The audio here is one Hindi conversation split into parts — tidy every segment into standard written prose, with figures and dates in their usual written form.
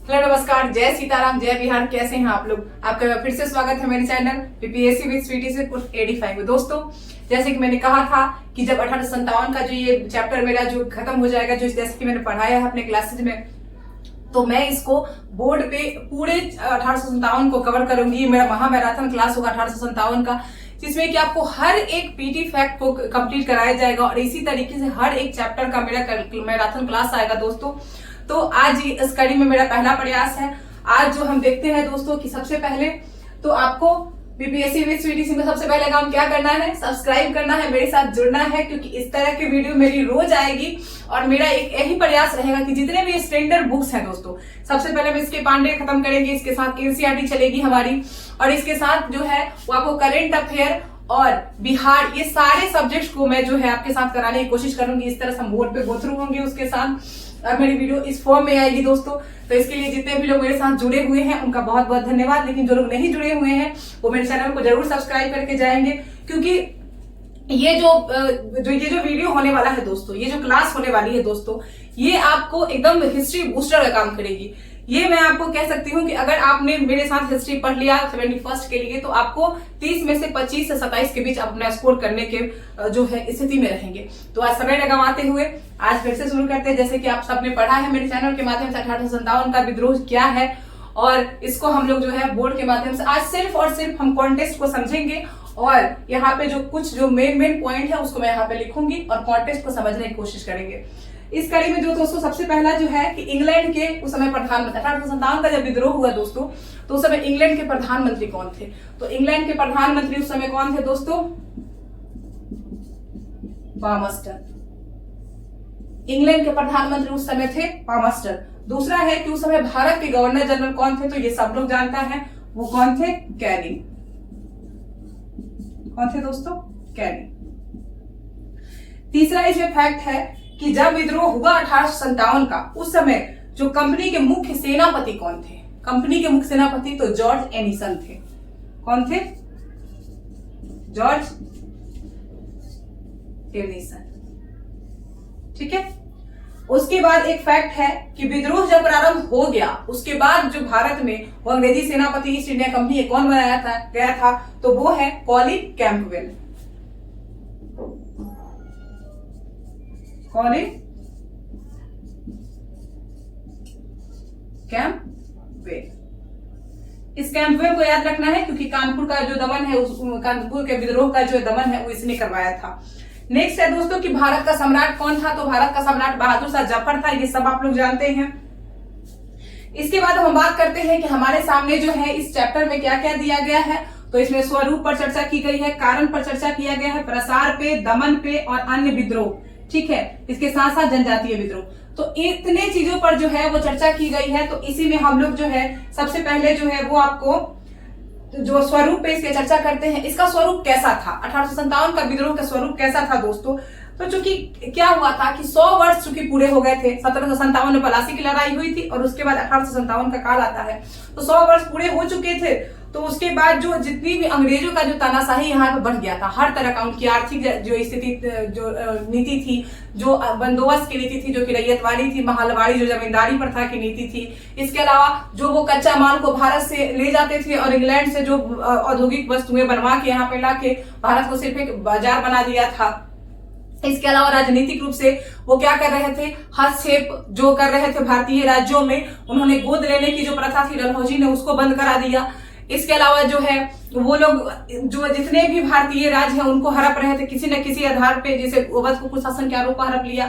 हेलो नमस्कार, जय सीताराम, जय बिहार। कैसे हैं आप लोग? आपका फिर से स्वागत है मेरे चैनल बीपीएससी विद स्वीटी से 85 में। दोस्तों, जैसे कि मैंने कहा था कि जब 1857 का जो ये चैप्टर मेरा जो खत्म हो जाएगा, जो जैसे कि मैंने पढ़ाया है अपने क्लासेज में, तो मैं इसको बोर्ड पे पूरे 1857 को कवर करूंगी। मेरा महामैराथन क्लास होगा 1857 का, जिसमें कि आपको हर एक पीटी फैक्ट को कंप्लीट कराया जाएगा और इसी तरीके से हर एक चैप्टर का मेरा मैराथन क्लास आएगा दोस्तों। तो आज इस कड़ी में मेरा पहला प्रयास है। आज जो हम देखते हैं दोस्तों कि सबसे पहले तो आपको बीपीएससी विद स्वीटी में सबसे पहले काम क्या करना है, सब्सक्राइब करना है, मेरे साथ जुड़ना है, क्योंकि इस तरह की वीडियो मेरी रोज आएगी। और मेरा एक यही प्रयास रहेगा कि जितने भी स्टैंडर्ड बुक्स हैं दोस्तों, सबसे पहले हम इसके पांडे खत्म करेंगे, इसके साथ एनसीईआरटी चलेगी हमारी, और इसके साथ जो है वो आपको करेंट अफेयर और बिहार, ये सारे सब्जेक्ट्स को मैं जो है आपके साथ कराने की कोशिश करूंगी। इस तरह से हम बोर्ड पे गो थ्रू होंगे, उसके साथ मेरी वीडियो इस फॉर्म में आएगी दोस्तों। तो इसके लिए जितने भी लोग मेरे साथ जुड़े हुए हैं उनका बहुत बहुत धन्यवाद। लेकिन जो लोग नहीं जुड़े हुए हैं वो मेरे चैनल को जरूर सब्सक्राइब करके जाएंगे, क्योंकि ये जो वीडियो होने वाला है दोस्तों, ये जो क्लास होने वाली है दोस्तों, ये आपको एकदम हिस्ट्री बूस्टर का काम करेगी। ये मैं आपको कह सकती हूँ कि अगर आपने मेरे साथ हिस्ट्री पढ़ लिया 71st के लिए, तो आपको 30 में से 25 से 27 के बीच अपना स्कोर करने के जो है स्थिति में रहेंगे। तो आज समय न गंवाते हुए आज फिर से शुरू करते हैं। जैसे कि आप सबने पढ़ा है मेरे चैनल के माध्यम से 1857 का विद्रोह क्या है, और इसको हम लोग जो है बोर्ड के माध्यम से आज सिर्फ और सिर्फ हम कॉन्टेस्ट को समझेंगे। और यहाँ पे जो कुछ जो मेन पॉइंट है उसको मैं यहाँ पे लिखूंगी और कॉन्टेस्ट को समझने की कोशिश करेंगे। इस कड़ी में जो दोस्तों सबसे पहला जो है कि इंग्लैंड के उस समय प्रधानमंत्री, 1857 का जब विद्रोह हुआ दोस्तों, तो उस समय इंग्लैंड के प्रधानमंत्री कौन थे? तो इंग्लैंड के प्रधानमंत्री उस समय कौन थे दोस्तों? पामस्टर। इंग्लैंड के प्रधानमंत्री उस समय थे पामस्टर। दूसरा है कि उस समय भारत के गवर्नर जनरल कौन थे? तो ये सब लोग जानता है, वो कौन थे? कैनिंग। कौन थे दोस्तों? कैनिंग। तीसरा इसमें फैक्ट है कि जब विद्रोह हुआ 1857 का, उस समय जो कंपनी के मुख्य सेनापति कौन थे? कंपनी के मुख्य सेनापति तो जॉर्ज एनिसन थे। कौन थे? George Ennison. ठीक है। उसके बाद एक फैक्ट है कि विद्रोह जब प्रारंभ हो गया, उसके बाद जो भारत में वो अंग्रेजी सेनापति ईस्ट इंडिया कंपनी कौन बनाया था गया था? तो वो है कॉलिन कैंपबेल। Colin Campbell. इस कैंपबेल को याद रखना है, क्योंकि कानपुर का जो दमन है, कानपुर के विद्रोह का जो दमन है वो इसने करवाया था। नेक्स्ट है दोस्तों कि भारत का सम्राट कौन था? तो भारत का सम्राट बहादुर शाह जफर था। ये सब आप लोग जानते हैं। इसके बाद हम बात करते हैं कि हमारे सामने जो है इस चैप्टर में क्या क्या दिया गया है। तो इसमें स्वरूप पर चर्चा की गई है, कारण पर चर्चा किया गया है, प्रसार पे, दमन पे और अन्य विद्रोह। ठीक है। इसके साथ साथ जनजातीय विद्रोह। तो इतने चीजों पर जो है वो चर्चा की गई है। तो इसी में हम लोग जो है सबसे पहले जो है वो आपको जो स्वरूप पे इसके चर्चा करते हैं। इसका स्वरूप कैसा था? 1857 का विद्रोह का स्वरूप कैसा था दोस्तों? तो चूंकि क्या हुआ था कि 100 वर्ष चूंकि पूरे हो गए थे, 1757 में पलासी की लड़ाई हुई थी और उसके बाद 1857 का काल आता है, तो 100 वर्ष पूरे हो चुके थे। तो उसके बाद जो जितनी भी अंग्रेजों का जो तानाशाही यहाँ पे बढ़ गया था, हर तरह का उनकी आर्थिक जो स्थिति, जो नीति थी, जो बंदोबस्त की नीति थी, जो कि रैयतवाड़ी थी, महलवाड़ी जो जमींदारी प्रथा की नीति थी। इसके अलावा जो वो कच्चा माल को भारत से ले जाते थे और इंग्लैंड से जो औद्योगिक वस्तुएं बनवा के यहाँ पे लाके भारत को सिर्फ एक बाजार बना दिया था। इसके अलावा राजनीतिक रूप से वो क्या कर रहे थे? हस्तक्षेप जो कर रहे थे भारतीय राज्यों में, उन्होंने गोद लेने की जो प्रथा थी डलहौजी ने उसको बंद करा दिया। इसके अलावा जो है वो लोग जो जितने भी भारतीय राज्य हैं उनको हड़प रहे थे किसी न किसी आधार पे, जैसे अवध को कुशासन के आरोप हड़प लिया।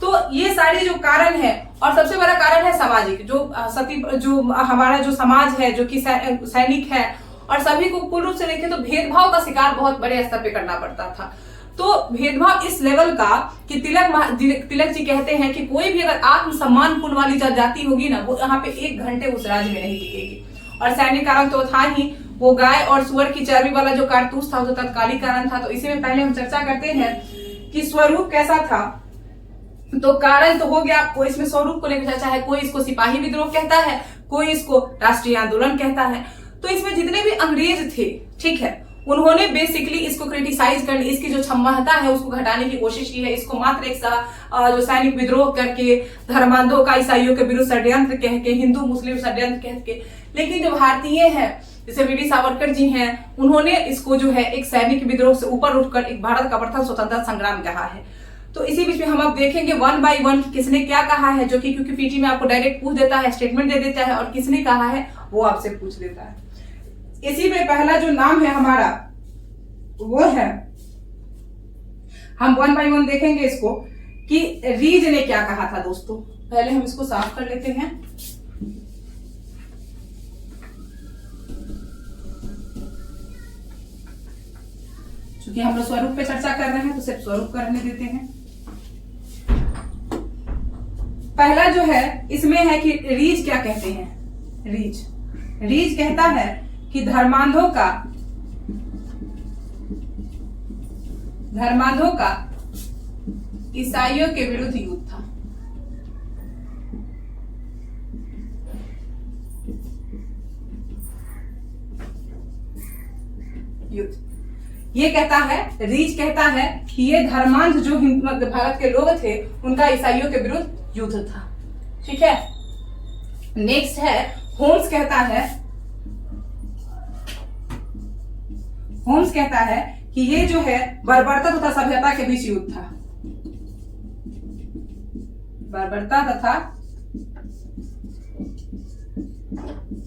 तो ये सारे जो कारण है, और सबसे बड़ा कारण है सामाजिक, जो हमारा जो समाज है, जो कि सैनिक है, और सभी को पूर्ण रूप से देखें तो भेदभाव का शिकार बहुत बड़े स्तर पे करना पड़ता था। तो भेदभाव इस लेवल का कि तिलक जी कहते हैं कि कोई भी अगर आत्मसम्मान पूर्ण वाली जाति होगी ना, वो यहाँ पे 1 घंटे उस राज्य में नहीं टिकेगी। और सैन्य कारण तो था ही, वो गाय और सुअर की चर्बी वाला जो कारतूस था वो तत्कालिक कारण था। तो इसी में पहले हम चर्चा करते हैं कि स्वरूप कैसा था। तो कारण तो हो गया, कोई इसमें स्वरूप को लेकर चर्चा है, कोई इसको सिपाही विद्रोह कहता है, कोई इसको राष्ट्रीय आंदोलन कहता है। तो इसमें जितने भी अंग्रेज थे, ठीक है, उन्होंने बेसिकली इसको क्रिटिसाइज करने, इसकी जो क्षमता है उसको घटाने की कोशिश की है। इसको मात्र एक जो सैनिक विद्रोह करके, धर्मांधों का ईसाइयों के विरुद्ध षड्यंत्र कह के, हिंदू मुस्लिम षड्यंत्र कह के, लेकिन जो भारतीय है जैसे वीडी सावरकर जी हैं, उन्होंने इसको जो है एक सैनिक विद्रोह से ऊपर उठकर एक भारत का प्रथम स्वतंत्रता संग्राम कहा है। तो इसी बीच में हम अब देखेंगे 1 by 1 किसने क्या कहा है, जो कि क्योंकि पीटी में आपको डायरेक्ट पूछ देता है, स्टेटमेंट दे देता है, और किसने कहा है वो आपसे पूछ देता है। इसी में पहला जो नाम है हमारा वो है, हम 1 by 1 देखेंगे इसको कि रीज ने क्या कहा था। दोस्तों पहले हम इसको साफ कर लेते हैं। क्योंकि हम लोग स्वरूप पे चर्चा कर रहे हैं तो सिर्फ स्वरूप करने देते हैं। पहला जो है इसमें है कि रीज क्या कहते हैं। रीज कहता है कि धर्मांधों का ईसाइयों के विरुद्ध युद्ध था। ये कहता है, रीज कहता है कि ये धर्मांध जो भारत के लोग थे उनका ईसाइयों के विरुद्ध युद्ध था। ठीक है, नेक्स्ट है होम्स कहता है कि ये जो है बर्बरता तथा सभ्यता के बीच युद्ध था। बर्बरता तथा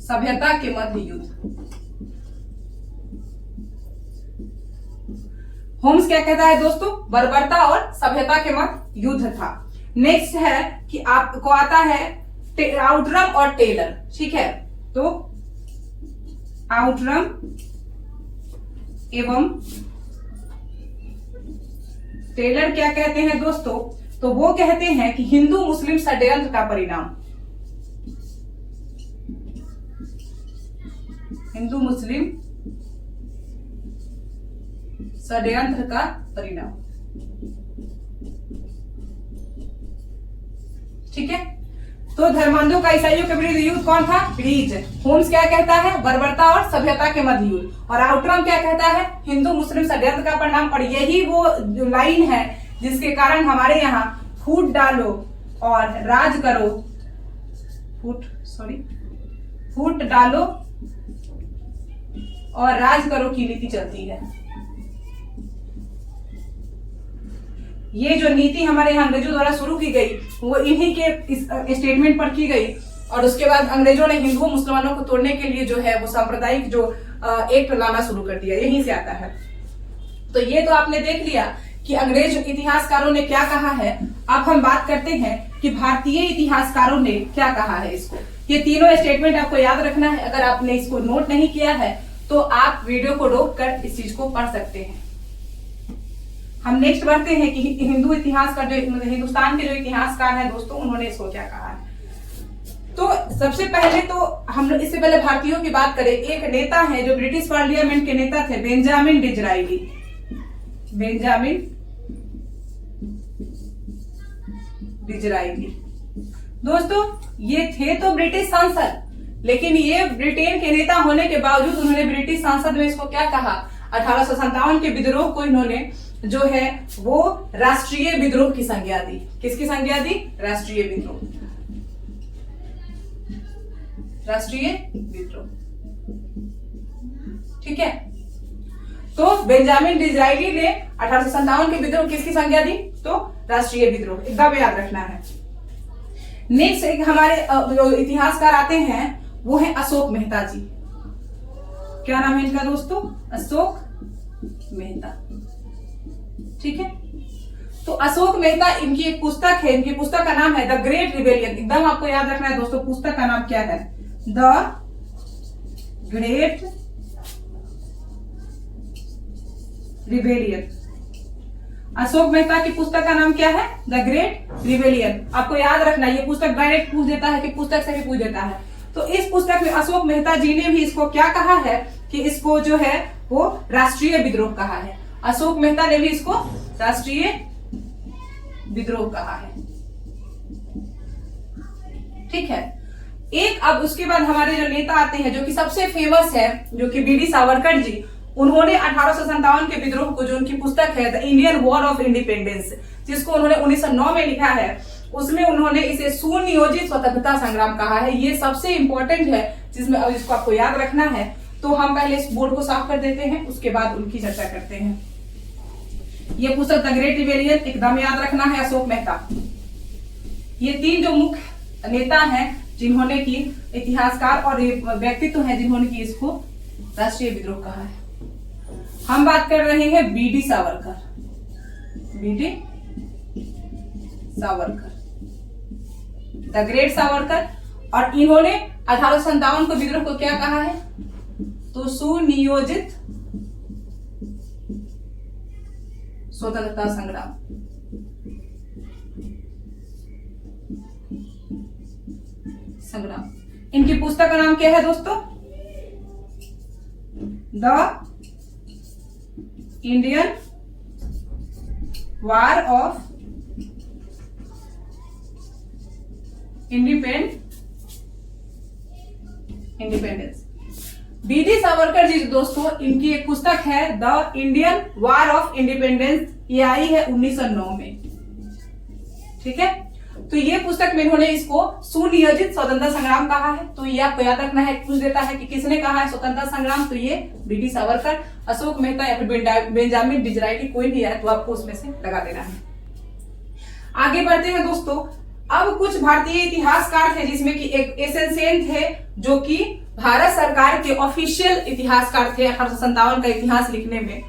सभ्यता के मध्य युद्ध। होम्स क्या कहता है दोस्तों, बर्बरता और सभ्यता के मध्य युद्ध था। नेक्स्ट है कि आपको आता है आउटरम और टेलर। ठीक है, तो आउटरम एवं टेलर क्या कहते हैं दोस्तों, तो वो कहते हैं कि हिंदू मुस्लिम षड्यंत्र का परिणाम, हिंदू मुस्लिम षड्यंत्र का परिणाम। ठीक है, तो धर्मांधों का ईसाइयों के विरुद्ध युद्ध कौन था, रीज। होम्स क्या कहता है, बर्बरता और सभ्यता के मध्य युद्ध। और आउटरम क्या कहता है, हिंदू मुस्लिम षड्यंत्र का परिणाम। और यही वो जो लाइन है जिसके कारण हमारे यहाँ फूट डालो और राज करो, फूट डालो और राज करो की नीति चलती है। ये जो नीति हमारे यहाँ अंग्रेजों द्वारा शुरू की गई वो इन्हीं के इस स्टेटमेंट पर की गई। और उसके बाद अंग्रेजों ने हिंदुओं मुसलमानों को तोड़ने के लिए जो है वो सांप्रदायिक जो एक्ट लाना शुरू कर दिया, यहीं से आता है। तो ये तो आपने देख लिया कि अंग्रेज इतिहासकारों ने क्या कहा है। अब हम बात करते हैं कि भारतीय इतिहासकारों ने क्या कहा है इसको। ये तीनों स्टेटमेंट आपको याद रखना है। अगर आपने इसको नोट नहीं किया है तो आप वीडियो को रोक कर इस चीज को पढ़ सकते हैं। हम नेक्स्ट बढ़ते हैं कि हिंदू इतिहास का जो हिंदुस्तान के जो इतिहासकार हैं दोस्तों, उन्होंने इसको क्या कहा है। तो सबसे पहले तो हम लोग इससे पहले भारतीयों की बात करें, एक नेता है जो ब्रिटिश पार्लियामेंट के नेता थे, बेंजामिन डिजराइली। दोस्तों ये थे तो ब्रिटिश सांसद, लेकिन ये ब्रिटेन के नेता होने के बावजूद उन्होंने ब्रिटिश संसद में इसको क्या कहा, 1857 के विद्रोह को इन्होंने जो है वो राष्ट्रीय विद्रोह की संज्ञा दी। किसकी संज्ञा दी, राष्ट्रीय विद्रोह। ठीक है, तो बेंजामिन डिज़राइली ने 1857 के विद्रोह किसकी संज्ञा दी, तो राष्ट्रीय विद्रोह। एकदम याद रखना है। नेक्स्ट एक हमारे जो इतिहासकार आते हैं वो है अशोक मेहता जी। क्या नाम है इनका दोस्तों, अशोक मेहता। ठीक है, तो अशोक मेहता इनकी एक पुस्तक है, इनकी पुस्तक का नाम है द ग्रेट रिबेलियन। एकदम आपको याद रखना है दोस्तों, पुस्तक का नाम क्या है, the great rebellion. Ashok Mehta की पुस्तक का नाम क्या है, द ग्रेट रिबेलियन। आपको याद रखना, ये पुस्तक डायरेक्ट पूछ देता है कि पुस्तक से भी पूछ देता है। तो इस पुस्तक में अशोक मेहता जी ने भी इसको क्या कहा है कि इसको जो है वो राष्ट्रीय विद्रोह कहा है। अशोक मेहता ने भी इसको राष्ट्रीय विद्रोह कहा है। ठीक है, एक अब उसके बाद हमारे जो नेता आते हैं जो कि सबसे फेमस है, जो कि बीडी सावरकर जी, उन्होंने 1857 के विद्रोह को, जो उनकी पुस्तक है the Indian war of independence, जिसको उन्होंने 1909 में लिखा है, उसमें उन्होंने इसे सुनियोजित स्वतंत्रता संग्राम कहा है। ये सबसे इंपॉर्टेंट है जिसमें अब इसको आपको याद रखना है। तो हम पहले इस बोर्ड को साफ कर देते हैं, उसके बाद उनकी चर्चा करते हैं। ये पुस्तक द ग्रेट रिबेलियन, एकदम याद रखना है, अशोक मेहता। ये 3 जो मुख्य नेता हैं जिन्होंने की, इतिहासकार और व्यक्तित्व हैं जिन्होंने की इसको राष्ट्रीय विद्रोह कहा है। हम बात कर रहे हैं B D Savarkar, B D Savarkar, the great Savarkar. और इन्होंने 1857 को विद्रोह को क्या कहा है? तो सुनियोजित स्वतंत्रता संग्राम। इनकी पुस्तक का नाम क्या है दोस्तों? The Indian war of independence. B D Savarkar ji दोस्तों, इनकी एक पुस्तक है the Indian war of independence, ये आई है 1909 में। ठीक है, तो ये पुस्तक में इन्होंने इसको सुनियोजित स्वतंत्रता संग्राम कहा है। तो ये आपको याद रखना है, पूछ देता है कि किसने कहा है स्वतंत्रता संग्राम, तो ये बीडी सावरकर, अशोक मेहता या फिर बेंजामिन डिसरायली, कोई भी है तो आपको उसमें से लगा देना है। आगे बढ़ते हैं दोस्तों। अब कुछ भारतीय इतिहासकार थे जिसमें कि एक एस.एन. सेन थे, जो कि भारत सरकार के ऑफिशियल इतिहासकार थे 1857 का इतिहास लिखने में।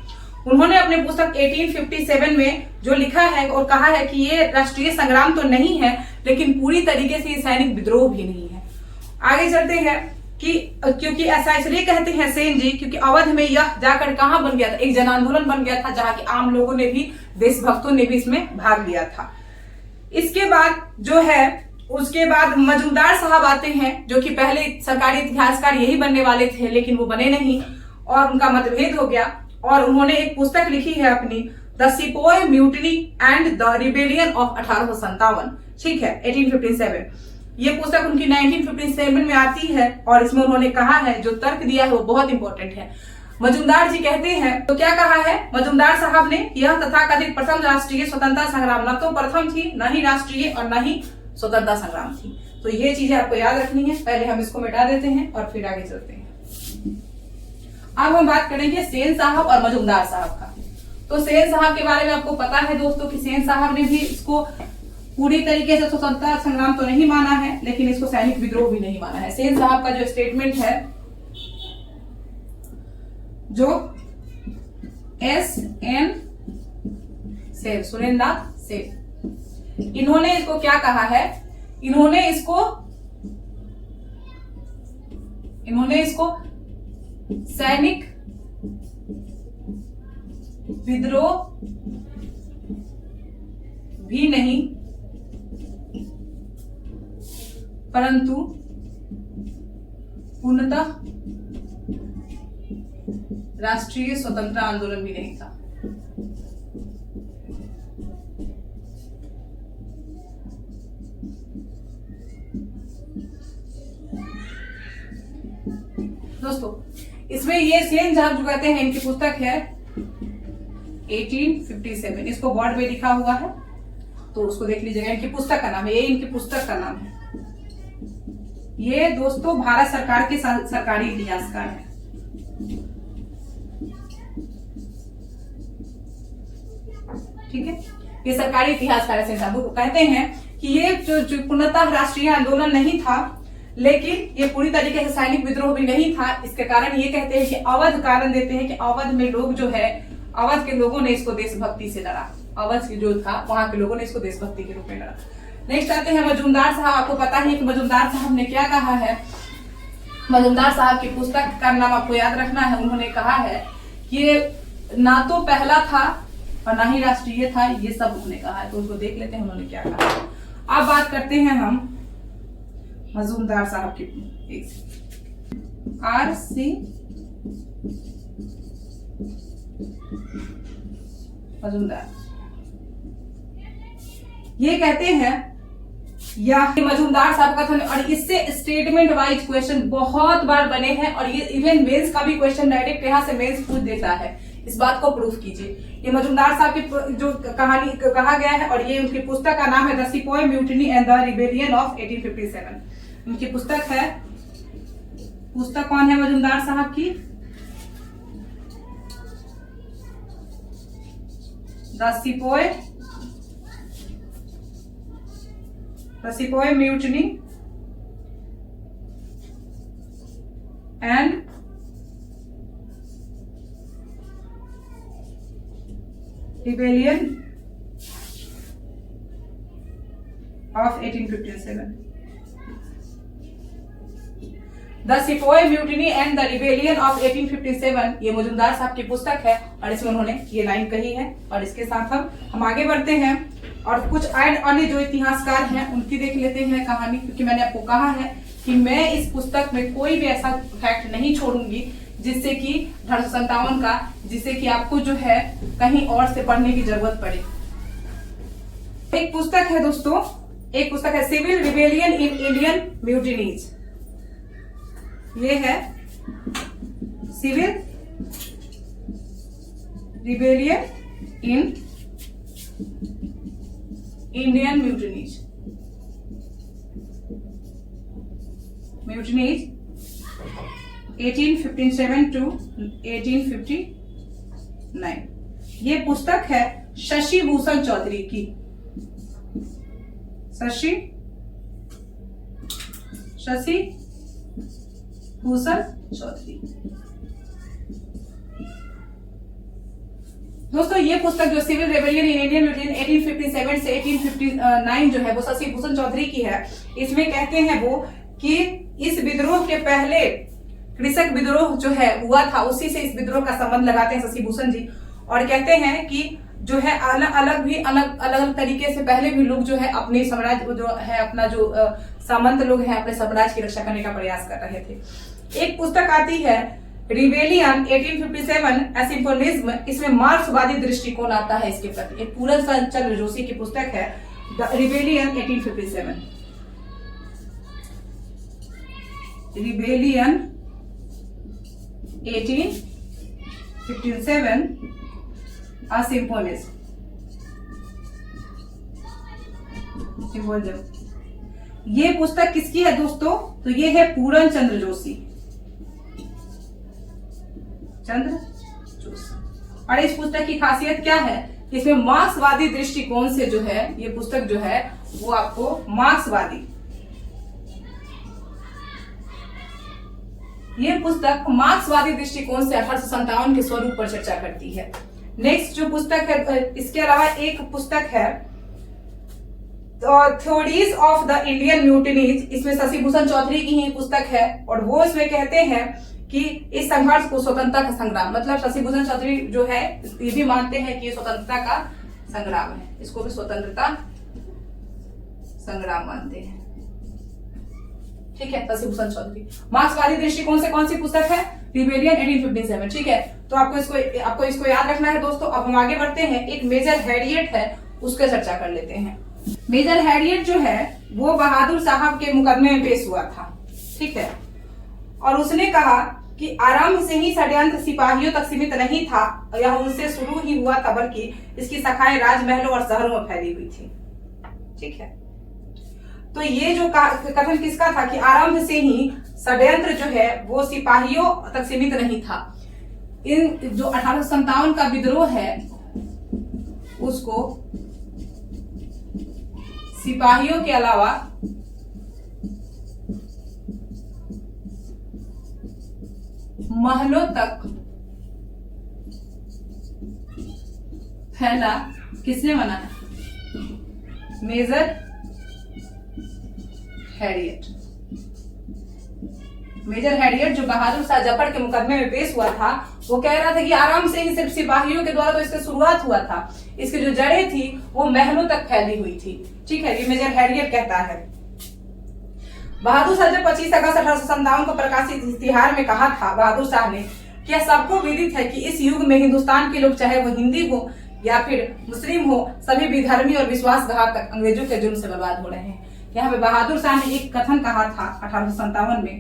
उन्होंने अपने पुस्तक 1857 में जो लिखा है और कहा है कि ये राष्ट्रीय संग्राम तो नहीं है, लेकिन पूरी तरीके से सैनिक विद्रोह भी नहीं है। आगे चलते हैं कि क्योंकि ऐसा इसलिए कहते हैं सेन जी, क्योंकि अवध में यह जाकर कहां बन गया था? एक जन आंदोलन बन गया था, जहां की आम लोगों ने भी, देशभक्तों ने भी इसमें भाग लिया था। इसके बाद जो है, उसके बाद मजूमदार साहब आते हैं, जो कि पहले सरकारी इतिहासकार यही बनने वाले थे, लेकिन वो बने नहीं और उनका मतभेद हो गया। और उन्होंने एक पुस्तक लिखी है अपनी, the sepoy mutiny and the rebellion of 1857। ठीक है, 1857। ये पुस्तक उनकी 1957 में आती है और इसमें उन्होंने कहा है, जो तर्क दिया है वो बहुत इंपॉर्टेंट है। मजूमदार जी कहते हैं, तो क्या कहा है मजूमदार साहब ने? यह तथाकथित प्रथम राष्ट्रीय स्वतंत्रता संग्राम न तो प्रथम थी, न ही राष्ट्रीय और न ही स्वतंत्रता संग्राम थी। तो ये चीजें आपको याद रखनी है। पहले हम इसको मिटा देते हैं और फिर आगे चलते हैं। अब हम बात करेंगे सेन साहब और मजूमदार साहब का। तो सेन साहब के बारे में आपको पता है दोस्तों कि सेन साहब ने भी इसको पूरी तरीके से स्वतंत्रता संग्राम तो नहीं माना है, लेकिन इसको सैनिक विद्रोह भी नहीं माना है। सेन साहब का जो स्टेटमेंट है, जो S.N. सेन, सुरेंद्रनाथ सेन, इन्होंने इसको क्या कहा है? इन्होंने इसको सैनिक विद्रोह भी नहीं, परंतु पूर्णतः राष्ट्रीय स्वतंत्रता आंदोलन भी नहीं था। दोस्तों, इसमें ये सेन साहब जो कहते हैं, इनकी पुस्तक है 1857, इसको बोर्ड पे लिखा हुआ है, तो उसको देख लीजिएगा। इनकी पुस्तक का नाम है, ये इनकी पुस्तक का नाम है। ये दोस्तों भारत सरकार के सरकारी इतिहासकार हैं। ठीक है, ये सरकारी इतिहासकार है। सेन साहब कहते हैं कि ये जो पूर्णतः राष्ट्रीय आंदोलन नहीं था, लेकिन ये पूरी तरीके से सैनिक विद्रोह भी नहीं था। इसके कारण ये कहते हैं कि अवध कारण देते हैं कि अवध में लोग जो है, अवध के लोगों ने इसको देशभक्ति से लड़ा। अवध जो था वहां के लोगों ने इसको देशभक्ति के रूप में लड़ा। नेक्स्ट आते हैं मजूमदार साहब। आपको पता है कि मजूमदार साहब ने क्या कहा है? मजूमदार साहब की पुस्तक का नाम आपको याद रखना है। उन्होंने कहा है कि ना तो पहला था और ना ही राष्ट्रीय था, ये सब उन्होंने कहा है। तो उसको देख लेते हैं उन्होंने क्या कहा। अब बात करते हैं हम मजूमदार साहब की। R.C. मजूमदार ये कहते हैं या मजूमदार साहब का कथन, और इससे स्टेटमेंट वाइज क्वेश्चन बहुत बार बने हैं, और ये इवन मेंस का भी क्वेश्चन डायरेक्ट यहाँ से मेंस पूछ देता है। इस बात को प्रूफ कीजिए। ये मजूमदार साहब की जो कहानी कहा गया है, और ये उनकी पुस्तक का नाम है the sepoy mutiny and the rebellion of 1857। उनकी पुस्तक है, पुस्तक कौन है मजूमदार साहब की? The sepoy mutiny and rebellion of 1857। The sepoy mutiny and the rebellion of 1857 ये मजूमदार साहब की पुस्तक है, और इसमें उन्होंने ये लाइन कही है। और इसके साथ हम आगे बढ़ते हैं और कुछ अन्य जो इतिहासकार हैं उनकी देख लेते हैं कहानी, क्योंकि मैंने आपको कहा है कि मैं इस पुस्तक में कोई भी ऐसा फैक्ट नहीं छोड़ूंगी जिससे कि 1857 का, जिससे कि आपको जो है कहीं और से पढ़ने की जरूरत पड़े। एक पुस्तक है दोस्तों, एक पुस्तक है civil rebellion in Indian mutinies. ये है civil rebellion in Indian mutinies 1857 to 1859। ये पुस्तक है शशि भूषण चौधरी की। शशि भूषण चौधरी। दोस्तों ये पुस्तक जो civil rebellion in Indian mutiny 1857 से 1859 जो है वो शशि भूषण चौधरी की है। इसमें कहते हैं वो कि इस विद्रोह के पहले कृषक विद्रोह जो है हुआ था, उसी से इस विद्रोह का संबंध लगाते हैं शशि भूषण जी, और कहते हैं कि जो है अलग अलग तरीके से पहले भी लोग जो है अपने साम्राज्य जो है अपना जो सामंत लोग हैं अपने साम्राज्य की रक्षा करने का प्रयास कर रहे थे। एक पुस्तक आती है रिबेलियन 1857 ए सिम्फोनिज्म। इसमें मार्क्सवादी दृष्टिकोण आता है इसके प्रति। एक पूरन चंद्र जोशी की पुस्तक है रिबेलियन 1857। Rebellion 1857 a symposium। ये पुस्तक किसकी है दोस्तों? तो ये है पूरन चंद्र जोशी। और इस पुस्तक की खासियत क्या है? इसमें मार्क्सवादी दृष्टिकोण से जो है ये पुस्तक जो है वो आपको ये पुस्तक मार्क्सवादी दृष्टिकोण से 1857 के स्वरूप पर चर्चा करती है। नेक्स्ट जो पुस्तक है, इसके अलावा एक पुस्तक है theories of the Indian mutinies. इसमें शशि भूषण चौधरी की ही पुस्तक है, और वो इसमें कहते हैं कि इस संघर्ष को स्वतंत्रता का संग्राम, मतलब शशि भूषण चौधरी जो है ये भी मानते हैं कि ये स्वतंत्रता का संग्राम है, इसको भी स्वतंत्रता संग्राम मानते हैं। ठीक है, शशि भूषण चौधरी। मार्क्सवादी दृष्टिकोण से कौन सी पुस्तक है? रिबेलियन 1857। ठीक है, तो आपको इसको याद रखना है दोस्तों। अब हम आगे बढ़ते हैं। एक मेजर हैरियट है, उसका चर्चा कर लेते हैं। मेजर हैरियट जो है वो बहादुर साहब के मुकदमे में पेश हुआ था। ठीक है, और उसने कहा कि आरंभ से ही षड्यंत्र सिपाहियों तक सीमित नहीं था, यह उनसे शुरू ही हुआ था, बल्कि इसकी शाखाएं राजमहलों और शहरों में फैली हुई थी। ठीक है, तो ये जो कथन किसका था कि आरंभ से ही षड्यंत्र जो है वो सिपाहियों तक सीमित नहीं था। इन जो 1857 का विद्रोह है उसको सिपाहियों के अलावा महलों तक फैला किसने बनाया? Major Harriet. मेजर हैरियट जो बहादुर शाह जफर के मुकदमे में पेश हुआ था, वो कह रहा था कि आराम से ही सिर्फ सिपाहियों के द्वारा तो इसकी शुरुआत हुआ था, इसकी जो जड़ें थी वो महलों तक फैली हुई थी। ठीक है, ये मेजर हैरियट कहता है। बहादुर शाह जब 25 अगस्त 1857 को प्रकाशित इश्तिहार में कहा था बहादुर शाह ने कि सबको विदित है कि इस युग में हिंदुस्तान के लोग, चाहे वो हिंदी हो या फिर मुस्लिम हो, सभी विधर्मी और विश्वासघातक अंग्रेजों के जुर्म से बर्बाद हो रहे हैं। यहाँ पे बहादुर शाह ने एक कथन कहा था 1857 में।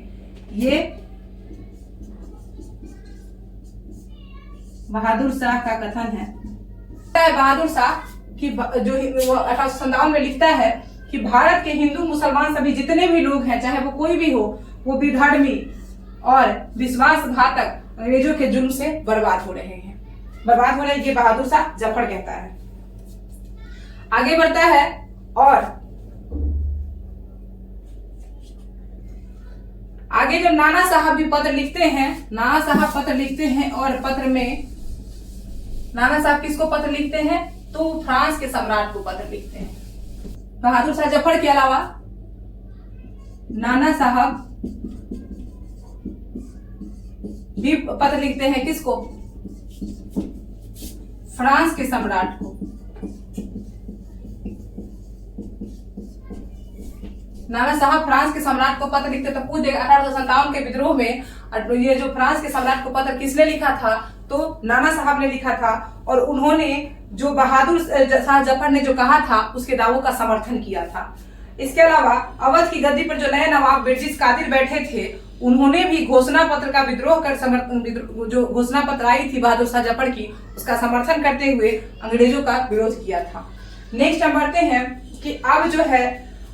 ये बहादुर शाह का कथन है। बहादुर शाह की जो 1857 में लिखता है कि भारत के हिंदू मुसलमान सभी जितने भी लोग हैं, चाहे वो कोई भी हो, वो विधर्मी और विश्वासघातक अंग्रेजों के जुल्म से बर्बाद हो रहे हैं। बर्बाद हो रहे हैं, ये बहादुर शाह जफर कहता है। आगे बढ़ता है और आगे जब नाना साहब भी पत्र लिखते हैं, नाना साहब पत्र लिखते हैं और पत्र में नाना साहब किसको पत्र लिखते हैं? तो फ्रांस के सम्राट को पत्र लिखते हैं। बहादुर शाह जफर के अलावा नाना साहब भी पत्र लिखते हैं किसको? फ्रांस के सम्राट को। नाना साहब फ्रांस के सम्राट को पत्र लिखते तो पूछ देगा 1857 के विद्रोह में ये जो फ्रांस के सम्राट को पत्र किसने लिखा था? तो नाना साहब ने लिखा था। और उन्होंने जो बहादुर शाह जफर ने जो कहा था उसके दावों का समर्थन किया था। इसके अलावा अवध की गद्दी पर जो नए नवाब ब्रिटिश कादिर बैठे थे, उन्होंने भी घोषणा पत्र का विद्रोह कर जो घोषणा पत्र आई थी बहादुर शाह जफर की, उसका समर्थन करते हुए अंग्रेजों का विरोध किया था। नेक्स्ट हम बढ़ते हैं कि अब जो है,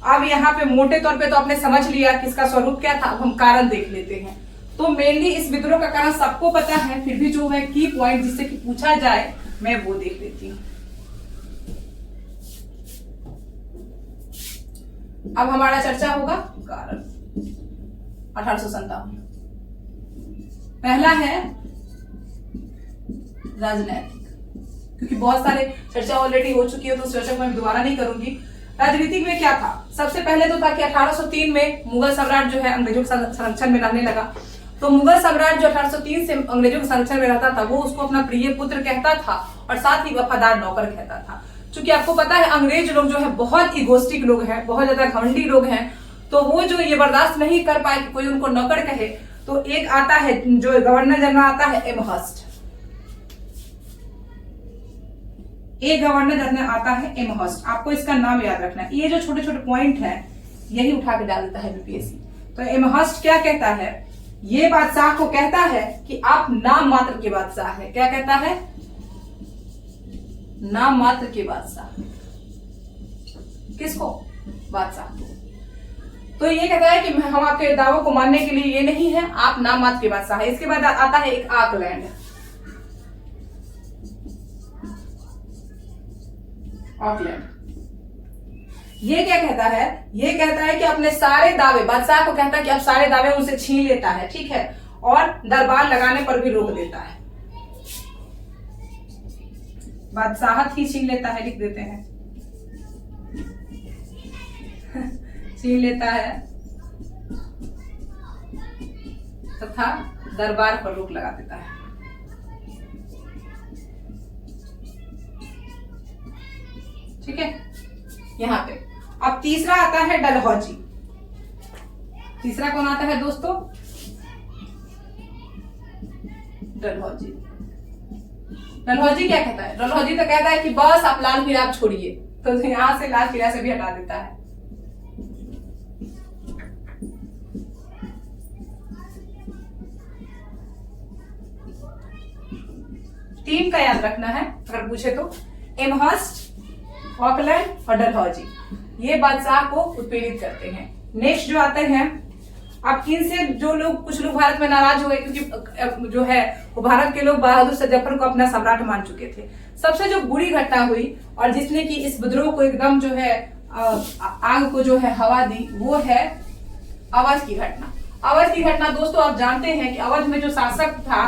अब यहाँ पे मोटे तौर पे तो आपने समझ लिया कि इसका स्वरूप क्या था। अब हम कारण देख लेते हैं। तो मेनली इस विद्रोह का कारण सबको पता है, फिर भी जो है की पॉइंट जिससे कि पूछा जाए मैं वो देख लेती हूँ। अब हमारा चर्चा होगा कारण 1857। पहला है राजनैतिक, क्योंकि बहुत सारे चर्चा ऑलरेडी हो चुकी है तो उस चर्चा को मैं दोबारा नहीं करूंगी। राजनीतिक में क्या था? सबसे पहले तो था कि 1803 में मुगल सम्राट जो है अंग्रेजों के संरक्षण में रहने लगा। तो मुगल सम्राट जो 1803 से अंग्रेजों के संरक्षण में रहता था, वो उसको अपना प्रिय पुत्र कहता था और साथ ही वफादार नौकर कहता था। क्योंकि आपको पता है अंग्रेज लोग जो है बहुत इगोस्टिक लोग हैं, बहुत ज्यादा घमंडी लोग हैं, तो वो जो ये बर्दाश्त नहीं कर पाए कि कोई उनको नौकर कहे। तो एक आता है जो गवर्नर जनरल आता है एमहर्स्ट, एक गवर्नर जनरल आता है एमहर्स्ट। आपको इसका नाम याद रखना है। ये जो छोटे छोटे पॉइंट है यही उठा के डाल देता है बीपीएससी। तो एमहर्स्ट क्या कहता है? ये बादशाह को कहता है कि आप नाम मात्र के बादशाह है। क्या कहता है? नाम मात्र के बादशाह। किसको? बादशाह को। तो ये कहता है कि हम आपके दावों को मानने के लिए ये नहीं है, आप नाम मात्र के बादशाह है। इसके बाद आता है एक ऑकलैंड। ऑकलैंड ये क्या कहता है? ये कहता है कि अपने सारे दावे, बादशाह को कहता है कि अब सारे दावे उनसे छीन लेता है, ठीक है, और दरबार लगाने पर भी रोक देता है। बादशाहत ही छीन लेता है, लिख देते हैं छीन लेता है तथा दरबार पर रोक लगा देता है। ठीक है, यहां पे अब तीसरा आता है डलहौजी। तीसरा कौन आता है दोस्तों? डलहौजी। डलहौजी क्या कहता है? डलहौजी तो कहता है कि बस आप लाल किला आप छोड़िए, तो यहां से लाल किला से भी हटा देता है। तीन का याद रखना है अगर पूछे तो, एमहर्स्ट, ऑकलैंड और डलहौजी, ये बादशाह को उत्पीड़ित करते हैं। नेक्स्ट जो आते हैं, अब इनसे जो लोग, कुछ लोग भारत में नाराज हुए क्योंकि जो है वो भारत के लोग बहादुर शाह जफर को अपना सम्राट मान चुके थे। सबसे जो बुरी घटना हुई और जिसने की इस विद्रोह को एकदम जो है आग को जो है हवा दी, वो है अवध की घटना। अवध की घटना दोस्तों आप जानते हैं कि अवध में जो शासक था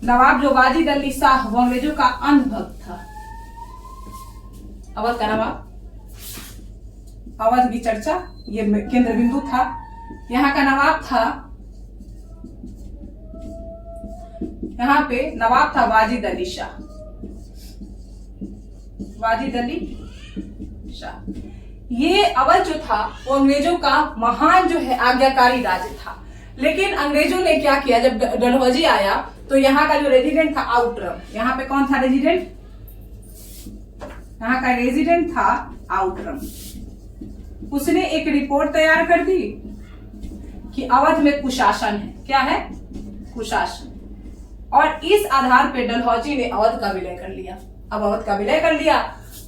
नवाब जो वाजिद अली शाह, वो अंग्रेजों का अंधभक्त था। अवध का नवाब, अवध की चर्चा ये केंद्र बिंदु था। यहाँ का नवाब था, यहाँ पे नवाब था वाजिद अली शाह। वाजिद अली शाह, ये अवध जो था वो अंग्रेजों का महान जो है आज्ञाकारी राज्य था। लेकिन अंग्रेजों ने क्या किया, जब डलहौजी आया तो यहाँ का जो रेजिडेंट था आउटरम, यहाँ पे कौन था रेजिडेंट? यहाँ का रेजिडेंट था आउटरम। उसने एक रिपोर्ट तैयार कर दी कि अवध में कुशासन है। क्या है? कुशासन। और इस आधार पे डलहौजी ने अवध का विलय कर लिया। अब अवध का विलय कर लिया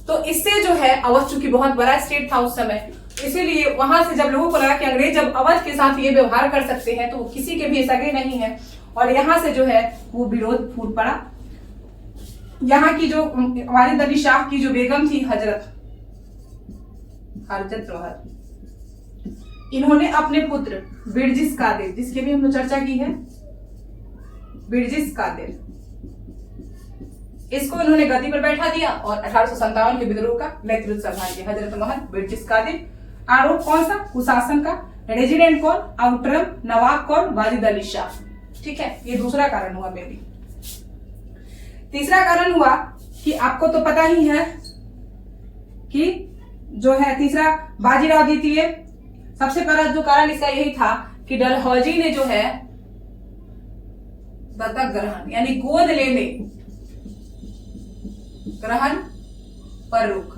तो इससे जो है अवध चूंकि बहुत बड़ा स्टेट था उस समय, इसीलिए वहां से जब लोगों को लगा कि अंग्रेज जब अवध के साथ ये व्यवहार कर सकते हैं तो वो किसी के भी सगे नहीं है, और यहाँ से जो है वो विरोध फूट पड़ा। यहाँ की जो वालिद अली शाह की जो बेगम थी हजरत महल, इन्होंने अपने पुत्र बिरजिस कादिर, जिसकी भी हमने चर्चा की है, बिरजिस कादिर, इसको इन्होंने गद्दी पर बैठा दिया और 1857 के विद्रोह का नेतृत्व संभाल लिया। हजरत महल, बिरजिस कादिर। आरोप कौन सा? कुशासन का। रेजिडेंट कौन? आउटरम। नवाब कौन? वालिद अली शाह। ठीक है, ये दूसरा कारण हुआ मेरी। तीसरा कारण हुआ कि आपको तो पता ही है कि जो है तीसरा बाजीराव द्वितीय। सबसे पहला जो कारण इसका यही था कि डलहौजी ने जो है दत्तक ग्रहण यानी गोद लेने, ग्रहण पर रोक।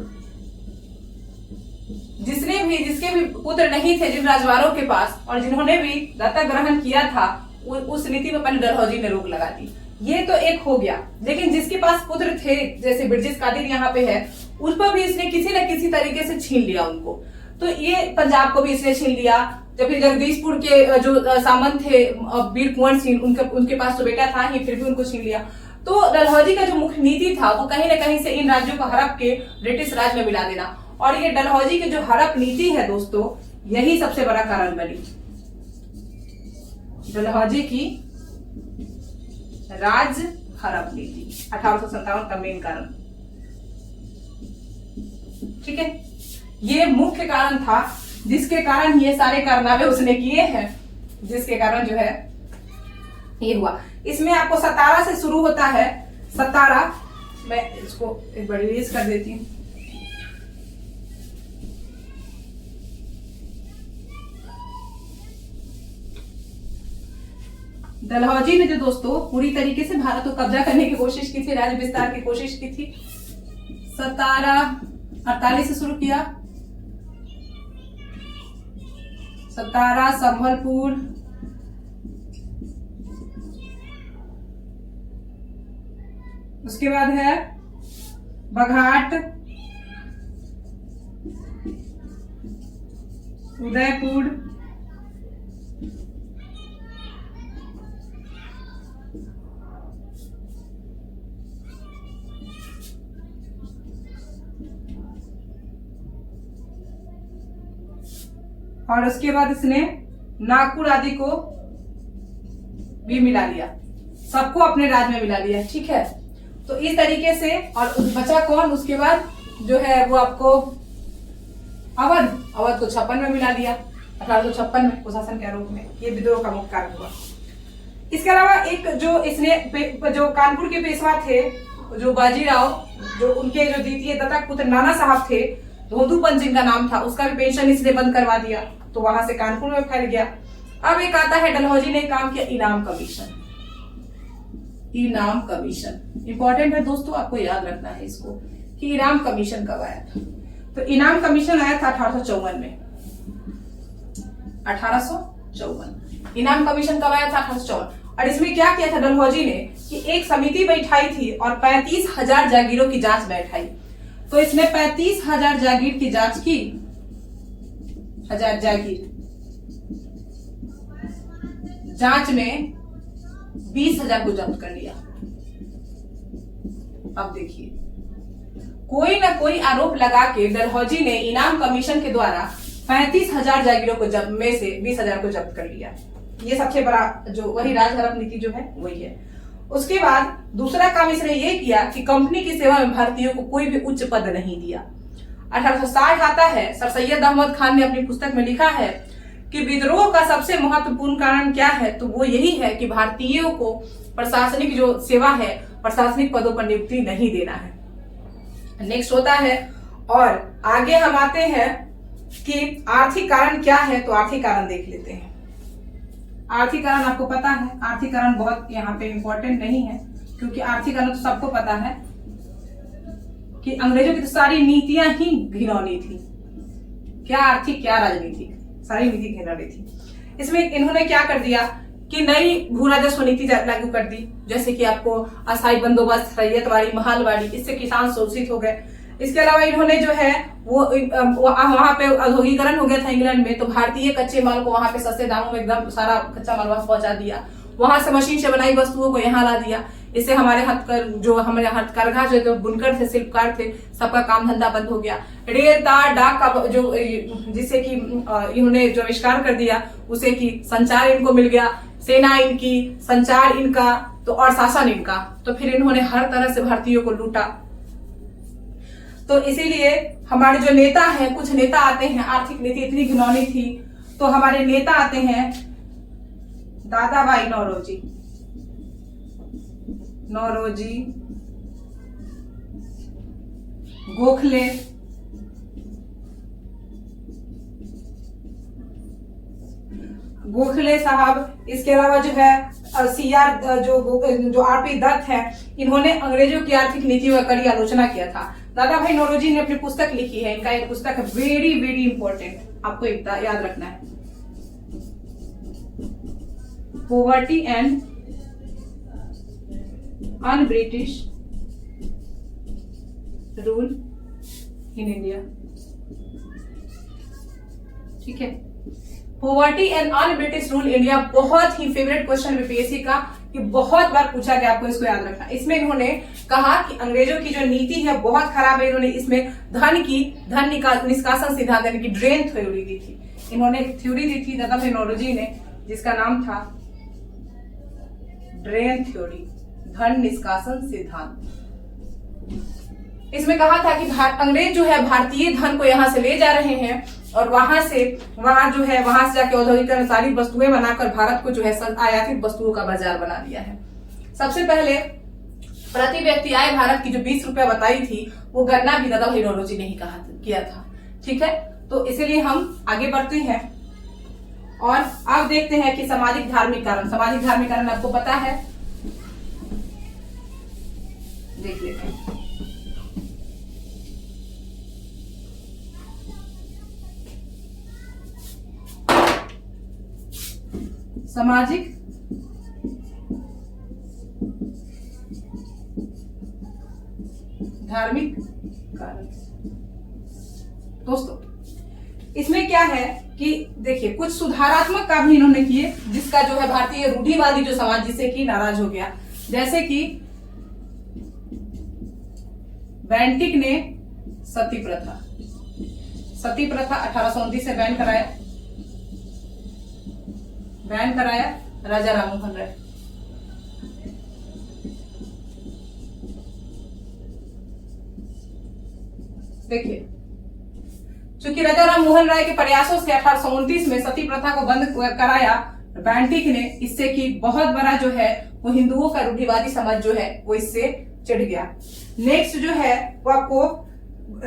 जिसके भी पुत्र नहीं थे जिन राजवारों के पास, और जिन्होंने भी दत्तक ग्रहण किया था, उस नीति में पहले डलहौजी ने रोक लगा दी। ये तो एक हो गया। लेकिन जिसके पास पुत्र थे, जैसे बिरजिस कादिर यहाँ पे है, उस पर भी इसने किसी न किसी तरीके से छीन लिया उनको। तो ये पंजाब को भी इसने छीन लिया। जब फिर जगदीशपुर के जो सामंत थे वीर कुंवर सिंह, उनके पास तो बेटा था ही, फिर भी उनको छीन लिया। तो डलहौजी का जो मुख्य नीति था वो कहीं न कहीं से इन राज्यों को हड़प के ब्रिटिश राज में मिला देना, और ये डलहौजी की जो हड़प नीति है दोस्तों, यही सबसे बड़ा कारण बनी। डलहौजी की राज हड़प नीति 1857 का मेन कारण। ठीक है, ये मुख्य कारण था जिसके कारण ये सारे कारनामे उसने किए हैं, जिसके कारण जो है ये हुआ। इसमें आपको 17 से शुरू होता है। 17, मैं इसको एक बार रिलीज कर देती हूँ। डलहौजी ने जो दोस्तों पूरी तरीके से भारत को कब्जा करने की कोशिश की थी, राज्य विस्तार की कोशिश की थी। 1748 से शुरू किया। 17 संभलपुर, उसके बाद है बघाट, उदयपुर, और उसके बाद इसने नागपुर आदि को भी मिला लिया, सबको अपने राज्य में मिला लिया। ठीक है, तो इस तरीके से। और बचा कौन उसके बाद जो है वो आपको अवध को 56 में मिला दिया, 1856 में कुशासन के आरोप में। ये विद्रोह का मुख्य कारण हुआ। इसके अलावा एक जो इसने जो कानपुर के पेशवा थे, जो बाजीराव, जो उनके जो द्वितीय दत्तक पुत्र नाना साहब थे, धोंदूपंत जिनका नाम था, उसका भी पेंशन इसने बंद करवा दिया, तो वहां से कानपुर में फैल गया। अब एक आता है डलहौजी ने काम किया इनाम कमीशन। इनाम कमीशन इंपॉर्टेंट है दोस्तों, आपको याद रखना है इसको कि इनाम कमीशन कब आया था। तो इनाम कमीशन आया था 1854 में। 1854 इनाम कमीशन कब आया था? 1854। और इसमें क्या किया था डलहौजी ने कि एक समिति बैठाई थी और 35,000 जागीरों की जांच बैठाई। तो इसने 35,000 जागीर की जांच की। 1000 जागीर जांच में 20,000 को जब्त कर लिया। अब देखिए, कोई ना कोई आरोप लगा के डलहौजी ने इनाम कमीशन के द्वारा 35,000 जागीरों को जब्त में से 20,000 को जब्त कर लिया। ये सबसे बड़ा जो वही राजहड़प नीति जो है वही है। उसके बाद दूसरा काम इसने ये किया कि कंपनी की सेवा में भारतीयों को कोई भी उच्च पद नहीं दिया। 1860 आता है, सर सैयद अहमद खान ने अपनी पुस्तक में लिखा है कि विद्रोह का सबसे महत्वपूर्ण कारण क्या है, तो वो यही है कि भारतीयों को प्रशासनिक जो सेवा है, प्रशासनिक पदों पर नियुक्ति नहीं देना है। नेक्स्ट होता है, और आगे हम आते हैं कि आर्थिक कारण क्या है, तो आर्थिक कारण देख लेते हैं। आर्थिक कारण आपको पता है, आर्थिक कारण बहुत यहाँ पे इंपॉर्टेंट नहीं है, क्योंकि आर्थिक कारण तो सबको पता है कि अंग्रेजों की तो सारी नीतियां ही घिनौनी थी। क्या आर्थिक क्या राजनीतिक, सारी नीति घेर रही थी। इसमें इन्होंने क्या कर दिया कि नई भू राजस्व नीति लागू कर दी, जैसे कि आपको अस्थायी बंदोबस्त, रैयतवाड़ी, महालवाड़ी, इससे किसान शोषित हो गए। इसके अलावा इन्होंने जो है वो वहां पे औद्योगिकरण हो गया था इंग्लैंड में, तो भारतीय कच्चे माल को वहां पे सस्ते दामों में एकदम सारा कच्चा माल वहां पहुंचा दिया। वहां से मशीन से बनाई वस्तुओं को यहाँ ला दिया। इससे हमारे हमारे हथकरघा जो बुनकर थे, शिल्पकार थे, सबका काम धंधा बंद हो गया। रेल, तार, डाक का जो जिससे कि इन्होंने जो आविष्कार कर दिया, उसे कि संचार इनको मिल गया, सेना इनकी, संचार इनका, तो और शासन इनका। तो फिर इन्होंने हर तरह से भारतीयों को लूटा। तो इसीलिए हमारे जो नेता हैं, कुछ नेता आते हैं, आर्थिक नीति इतनी घिनौनी थी, तो हमारे नेता आते हैं दादा भाई नौरोजी, गोखले, साहब। इसके अलावा जो है सीआर जो आरपी दत्त है, इन्होंने अंग्रेजों की आर्थिक नीतियों का कड़ी आलोचना किया था। दादा भाई नौरोजी ने अपनी पुस्तक लिखी है, इनका एक पुस्तक है वेरी वेरी इंपॉर्टेंट, आपको याद रखना है, poverty and un British rule in India. ठीक है, poverty and un British rule India बहुत ही फेवरेट क्वेश्चन बीपीएससी का, कि बहुत बार पूछा गया, आपको इसको याद रखना। इसमें इन्होंने कहा कि अंग्रेजों की जो नीति है बहुत खराब है। इन्होंने इसमें धन निष्कासन सिद्धांत यानी कि ड्रेन थ्योरी दी थी। इन्होंने एक थ्योरी दी थी दादा भाई नौरोजी ने, जिसका नाम था ड्रेन थ्योरी, धन निष्कासन सिद्धांत। इसमें कहा था कि अंग्रेज जो है भारतीय धन को यहां से ले जा रहे हैं और वहां से जाके औद्योगिकरण सारी वस्तुएं बनाकर भारत को जो है आयातित वस्तुओं का बाजार बना दिया है। सबसे पहले प्रति व्यक्ति आय भारत की जो 20 रुपया बताई थी, वो गणना भी दादा भाई नौरोजी ने ही किया था। ठीक है, तो इसीलिए हम आगे बढ़ते हैं और अब देखते हैं कि सामाजिक धार्मिक कारण आपको पता है, देख लेते हैं। सामाजिक धार्मिक कारण। दोस्तों इसमें क्या है कि देखिए कुछ सुधारात्मक काम भी इन्होंने किए, जिसका जो है भारतीय रूढ़िवादी जो समाज जिससे कि नाराज हो गया। जैसे कि बेंटिक ने सती प्रथा 1829 से बैन कराया राजा राममोहन राय। देखिए, चूंकि राजा राममोहन राय के प्रयासों से 1829 में सती प्रथा को बंद कराया बेंटिक ने, इससे कि बहुत बड़ा जो है वो हिंदुओं का रूढ़िवादी समाज जो है वो इससे चिढ़ गया। नेक्स्ट जो है वो आपको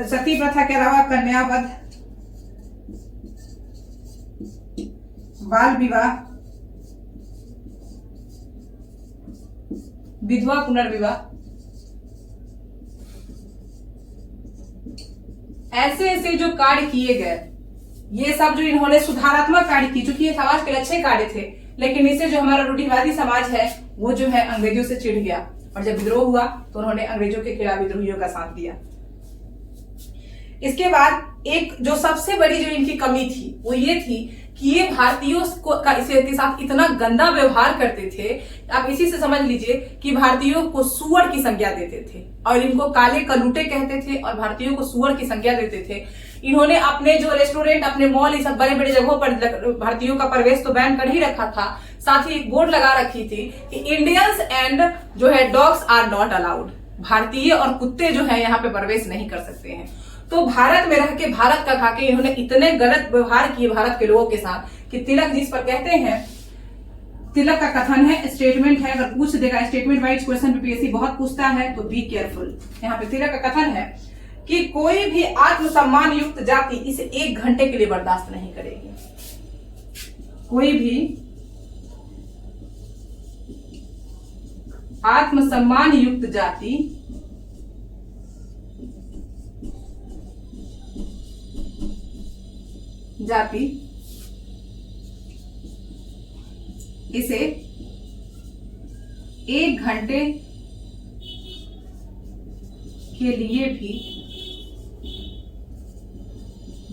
सती प्रथा के अलावा कन्यावध, बाल विवाह, विधवा पुनर्विवाह, ऐसे जो कार्य किए गए, ये सब जो इन्होंने सुधारात्मक कार्य किए, चूंकि ये समाज के अच्छे कार्य थे, लेकिन इससे जो हमारा रूढ़िवादी समाज है वो जो है अंग्रेजों से चिढ़ गया और जब विद्रोह हुआ तो उन्होंने अंग्रेजों के खिलाफ विद्रोहियों का साथ दिया। इसके बाद एक जो सबसे बड़ी जो इनकी कमी थी वो ये थी कि ये भारतीयों के साथ इतना गंदा व्यवहार करते थे। आप इसी से समझ लीजिए कि भारतीयों को सुअर की संज्ञा देते थे और इनको काले कलूटे कहते थे और भारतीयों को सुअर की संज्ञा देते थे। इन्होंने अपने जो रेस्टोरेंट, अपने मॉल, ये सब बड़े बड़े जगहों पर भारतीयों का प्रवेश तो बैन कर ही रखा था, साथ ही एक बोर्ड लगा रखी थी कि इंडियंस एंड जो है डॉग्स आर नॉट अलाउड, भारतीय और कुत्ते जो है यहाँ पे प्रवेश नहीं कर सकते हैं। तो भारत में रह के, भारत का खा के इन्होंने इतने गलत व्यवहार किए भारत के लोगों के साथ कि तिलक जिस पर कहते हैं, तिलक का कथन है, स्टेटमेंट है, अगर पूछ देगा स्टेटमेंट वाइज क्वेश्चन बीपीएससी बहुत पूछता है तो बी केयरफुल। यहाँ पे तिलक का कथन है कि कोई भी आत्मसम्मान युक्त जाति इसे 1 घंटे के लिए बर्दाश्त नहीं करेगी। कोई भी आत्मसम्मान युक्त जाति जाति इसे 1 घंटे के लिए भी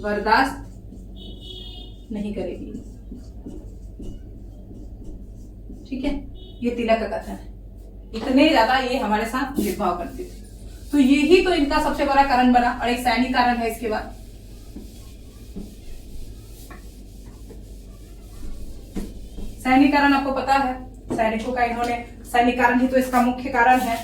बर्दाश्त नहीं करेगी। ठीक है, ये तिलक का कथन है। इतने ज्यादा ये हमारे साथ भेदभाव करते थे, तो यही तो इनका सबसे बड़ा कारण बना। और एक सैनिक कारण है इसके बाद। सैनिक कारण आपको पता है, सैनिकों का इन्होंने सैनिक कारण ही तो इसका मुख्य कारण है।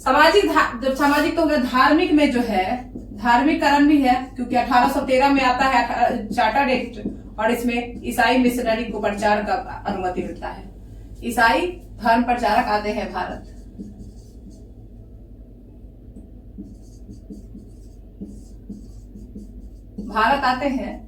सामाजिक तो धार्मिक में जो है, धार्मिक कारण भी है, क्योंकि 1813 में आता है चार्टर्ड एक्ट, और इसमें ईसाई मिशनरी को प्रचार का अनुमति मिलता है। ईसाई धर्म प्रचारक आते हैं भारत। भारत आते हैं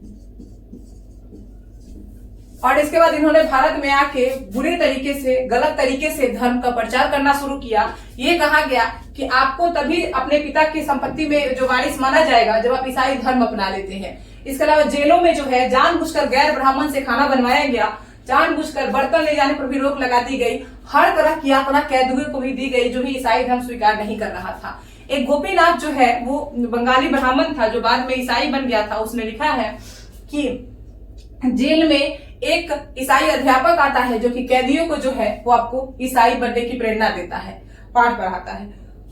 और इसके बाद इन्होंने भारत में आके बुरे तरीके से, गलत तरीके से धर्म का प्रचार करना शुरू किया। ये कहा गया कि आपको तभी अपने पिता की संपत्ति में जो वारिस माना जाएगा जब आप ईसाई धर्म अपना लेते हैं। इसके अलावा जेलों में जो है जानबूझकर गैर ब्राह्मण से खाना बनवाया गया, जानबूझकर बर्तन ले जाने पर भी रोक लगा दी गई, हर तरह की यातना कैदियों को भी दी गई जो भी ईसाई धर्म स्वीकार नहीं कर रहा था। एक गोपीनाथ जो है वो बंगाली ब्राह्मण था जो बाद में ईसाई बन गया था। उसने लिखा है कि जेल में एक ईसाई अध्यापक आता है जो कि कैदियों को जो है वो आपको ईसाई बनने की प्रेरणा देता है, पाठ पढ़ाता है।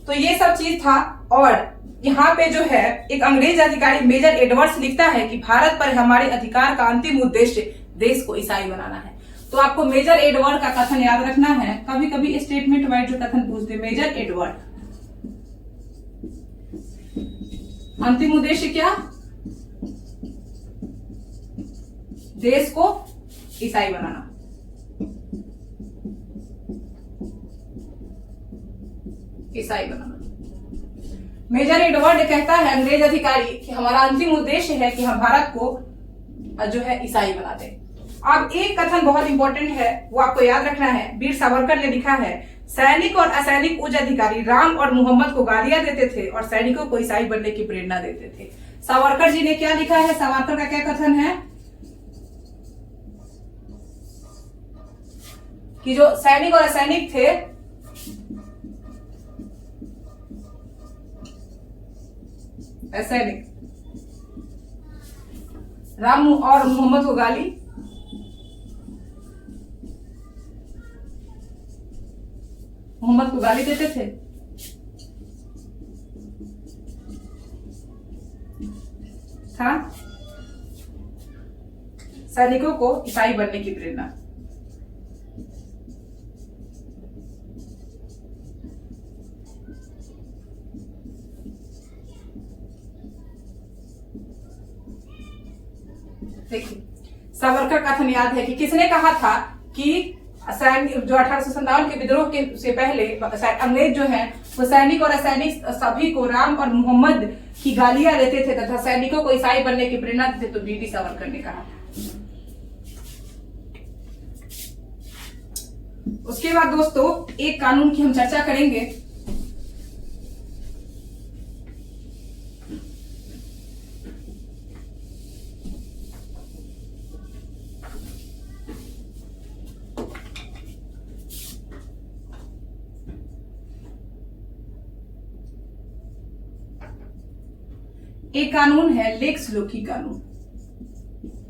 तो ये सब चीज था। और यहाँ पे जो है एक अंग्रेज अधिकारी मेजर एडवर्ड्स लिखता है कि भारत पर हमारे अधिकार का अंतिम उद्देश्य देश को ईसाई बनाना है। तो आपको मेजर एडवर्ड का कथन याद रखना है। कभी कभी स्टेटमेंट वाइज जो कथन पूछते, मेजर एडवर्ड, अंतिम उद्देश्य क्या? देश को ईसाई बनाना। ईसाई बनाना। मेजर एडवर्ड कहता है, अंग्रेज अधिकारी, कि हमारा अंतिम उद्देश्य है कि हम भारत को जो है ईसाई बना दें। अब एक कथन बहुत इंपॉर्टेंट है, वो आपको याद रखना है। वीर सावरकर ने लिखा है, सैनिक और असैनिक उच्च अधिकारी राम और मोहम्मद को गालियां देते थे और सैनिकों को ईसाई बनने की प्रेरणा देते थे। सावरकर जी ने क्या लिखा है? सावरकर का क्या कथन है कि जो सैनिक और असैनिक थे असैनिक राम और मोहम्मद को गाली देते थे। था सैनिकों को ईसाई बनने की प्रेरणा। देखिए, सावरकर का कथन याद है कि किसने कहा था कि जो 1857 के विद्रोह के से पहले अंग्रेज जो है वो सैनिक और असैनिक सभी को राम और मोहम्मद की गालियां देते थे तथा सैनिकों को ईसाई बनने की प्रेरणा देते। तो वीर सावरकर ने कहा। उसके बाद दोस्तों एक कानून की हम चर्चा करेंगे। एक कानून है लेक्स लोकी कानून,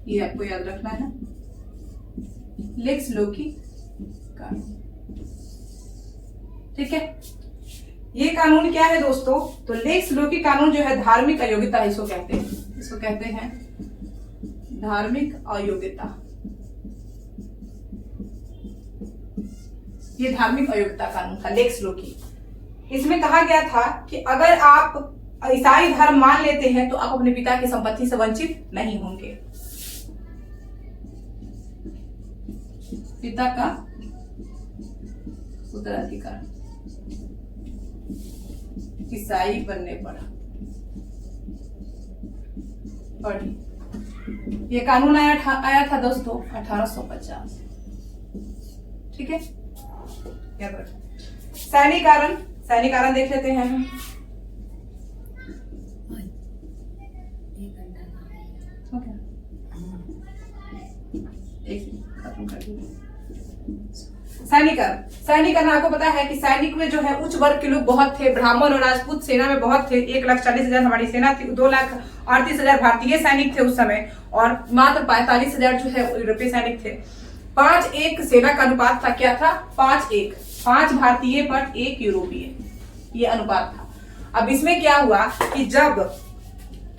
ये आपको याद रखना है। लेक्स लोकी कानून, ठीक है। ये कानून क्या है दोस्तों? तो लेक्स लोकी कानून जो है धार्मिक अयोग्यता इसको कहते हैं। इसको कहते हैं धार्मिक अयोग्यता। ये धार्मिक अयोग्यता कानून था लेक्स लोकी। इसमें कहा गया था कि अगर आप ईसाई धर्म मान लेते हैं तो आप अपने पिता की संपत्ति से वंचित नहीं होंगे। पिता का उत्तराधिकार ईसाई बनने पर। पढ़िए, ये कानून आया था दोस्तों 1850, ठीक है। सैनिक कारण देख लेते हैं हम। हो गया, एक खत्म कर दिया। सैनिकरण आपको पता है कि सैनिक में जो है उच्च वर्ग के लोग बहुत थे, ब्राह्मण और राजपूत सेना में बहुत थे। 1,40,000 हमारी सेना थी, 2,38,000 भारतीय सैनिक थे उस समय, और मात्र 45,000 जो है यूरोपीय सैनिक थे। 5:1 सेना का अनुपात था। क्या था? 5:1, 5 भारतीय पर 1 यूरोपीय, ये अनुपात था। अब इसमें क्या हुआ कि जब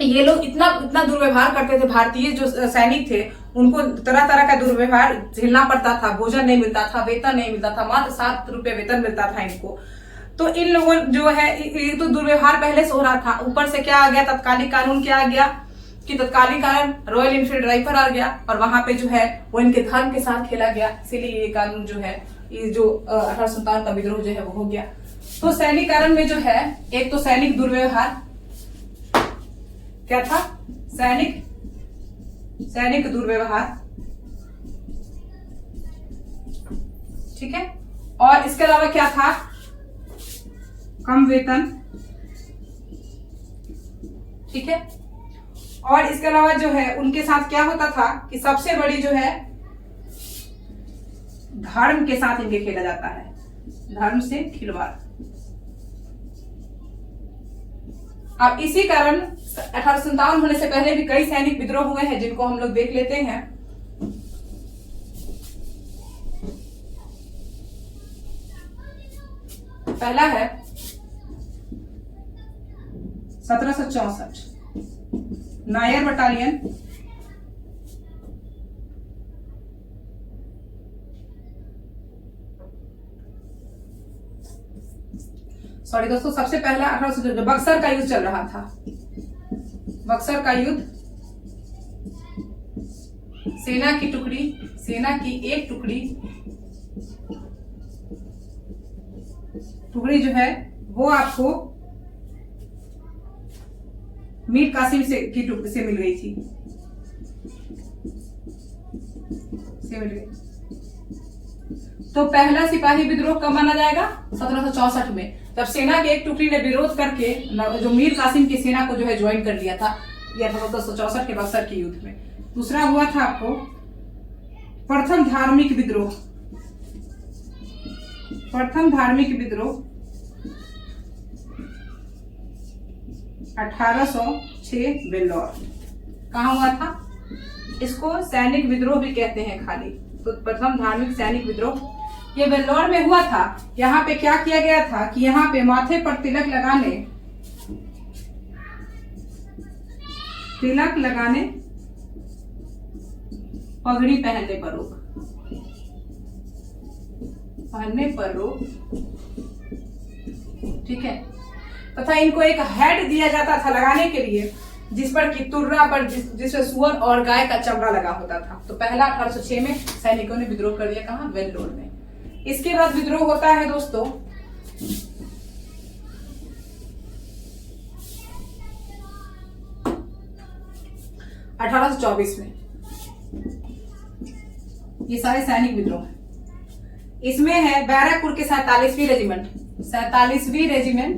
ये लोग इतना दुर्व्यवहार करते थे, भारतीय जो सैनिक थे उनको तरह तरह का दुर्व्यवहार झेलना पड़ता था, भोजन नहीं मिलता था, वेतन नहीं मिलता था, मात्र 7 रुपए वेतन मिलता था इनको। तो इन लोगों जो है, ये तो दुर्व्यवहार पहले से हो रहा था, ऊपर से क्या आ गया, तत्कालिक कानून क्या आ गया कि तत्कालिक कानून रॉयल इनफील्ड राइफल आ गया, और वहां पे जो है वो इनके धर्म के साथ खेला गया, इसीलिए ये कानून जो है, ये जो 1857 का विद्रोह जो है वो हो गया। तो सैनिकरण में जो है, एक तो सैनिक दुर्व्यवहार, क्या था? सैनिक दुर्व्यवहार, ठीक है। और इसके अलावा क्या था? कम वेतन, ठीक है। और इसके अलावा जो है उनके साथ क्या होता था कि सबसे बड़ी जो है धर्म के साथ इनके खेला जाता है, धर्म से खिलवाड़। अब इसी कारण 1857 होने से पहले भी कई सैनिक विद्रोह हुए हैं, जिनको हम लोग देख लेते हैं। पहला है 1764 नायर बटालियन, सॉरी दोस्तों, सबसे पहला 1800 बक्सर का युद्ध चल रहा था, बक्सर का युद्ध। सेना की एक टुकड़ी जो है वो आपको मीर कासिम से मिल गई थी, तो पहला सिपाही विद्रोह कब माना जाएगा? 1764 में, जब सेना की एक टुकड़ी ने विरोध करके जो मीर कासिम की सेना को जो है ज्वाइन कर लिया था, यह 1764 के बक्सर के युद्ध में। दूसरा हुआ था आपको प्रथम धार्मिक विद्रोह, 1806 वेल्लोर। कहाँ हुआ था? इसको सैनिक विद्रोह भी कहते हैं खाली, तो प्रथम धार्मिक सैनिक विद्रोह ये वेल्लोर में हुआ था। यहाँ पे क्या किया गया था कि यहाँ पे माथे पर तिलक लगाने, पगड़ी पहनने पर रोक, ठीक है, तथा इनको एक हेड दिया जाता था लगाने के लिए, जिस पर कि तुर्रा पर जिसमें सुअर और गाय का चमड़ा लगा होता था। तो पहला 1806 में सैनिकों ने विद्रोह कर दिया, कहाँ? वेल्लोर में। इसके बाद विद्रोह होता है दोस्तों 1824 में। ये सारे सैनिक विद्रोह हैं। इसमें है बैरकपुर के 47वीं रेजिमेंट,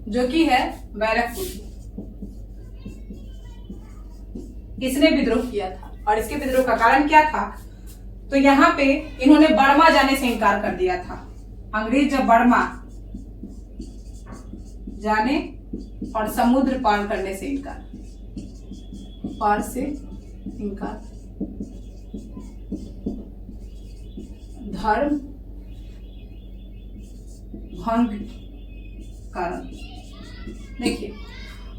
जो कि है बैरकपुर, इसने विद्रोह किया था। और इसके विद्रोह का कारण क्या था? तो यहाँ पे इन्होंने बर्मा जाने से इनकार कर दिया था। अंग्रेज जब बर्मा जाने और समुद्र पार करने से इनकार, धर्म भंग कारण। देखिए